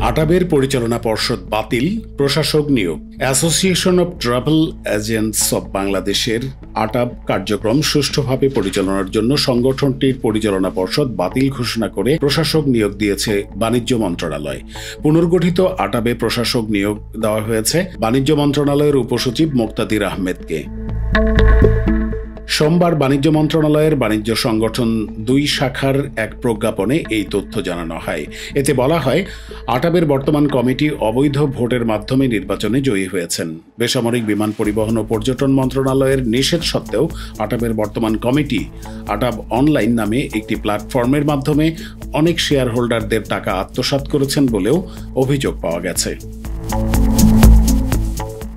আটাবের পরিচালনা পর্ষদ বাতিল, প্রশাসক নিয়োগ। Association of travel agents of বাংলাদেশের আটাব কার্যক্রম সুষ্ঠুভাবে পরিচালনার জন্য সংগঠনটির পরিচালনা পর্ষদ বাতিল ঘোষণা করে প্রশাসক নিয়োগ দিয়েছে বাণিজ্য মন্ত্রণালয়। পুনর্গঠিত আটাবে প্রশাসক নিয়োগ দেওয়া হয়েছে বাণিজ্য মন্ত্রণালয়ের উপসচিব মোক্তাদির আহমেদকে। সোমবার বাণিজ্য মন্ত্রণালয়ের বাণিজ্য সংগঠন ২ শাখার এক প্রজ্ঞাপনে এই তথ্য জানানো হয়। এতে বলা হয়, আটাবের বর্তমান কমিটি অবৈধ ভোটের মাধ্যমে নির্বাচনে জয়ী হয়েছেন। বেসামরিক বিমান পরিবহন ও পর্যটন মন্ত্রণালয়ের নিষেধ সত্ত্বেও আটাবের বর্তমান কমিটি আটাব অনলাইন নামে একটি প্ল্যাটফর্মের মাধ্যমে অনেক শেয়ার হোল্ডারদের টাকা আত্মসাৎ করেছেন বলেও অভিযোগ পাওয়া গেছে।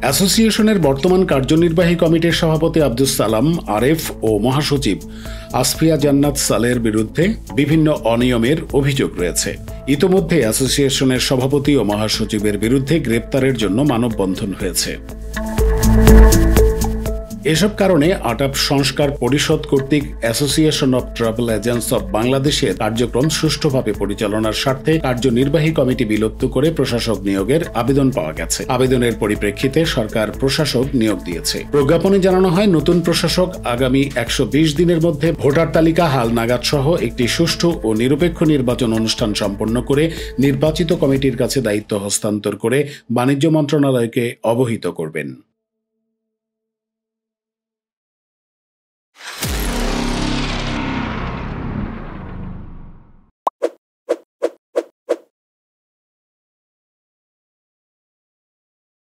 অ্যাসোসিয়েশনের বর্তমান কার্যনির্বাহী কমিটির সভাপতি আব্দুস সালাম আরেফ ও মহাসচিব আসফিয়া জান্নাত সালের বিরুদ্ধে বিভিন্ন অনিয়মের অভিযোগ রয়েছে। ইতোমধ্যে অ্যাসোসিয়েশনের সভাপতি ও মহাসচিবের বিরুদ্ধে গ্রেপ্তারের জন্য মানববন্ধন হয়েছে। এসব কারণে আটাব সংস্কার পরিষদ কর্তৃক association of travel agents of বাংলাদেশের কার্যক্রম সুষ্ঠুভাবে পরিচালনার স্বার্থে কার্যনির্বাহী কমিটি বিলুপ্ত করে প্রশাসক নিয়োগের আবেদন পাওয়া গেছে। আবেদনের পরিপ্রেক্ষিতে সরকার প্রশাসক নিয়োগ দিয়েছে। প্রজ্ঞাপনে জানানো হয়, নতুন প্রশাসক আগামী ১২০ দিনের মধ্যে ভোটার তালিকা হালনাগাদ সহ একটি সুষ্ঠু ও নিরপেক্ষ নির্বাচন অনুষ্ঠান সম্পন্ন করে নির্বাচিত কমিটির কাছে দায়িত্ব হস্তান্তর করে বাণিজ্য মন্ত্রণালয়কে অবহিত করবেন।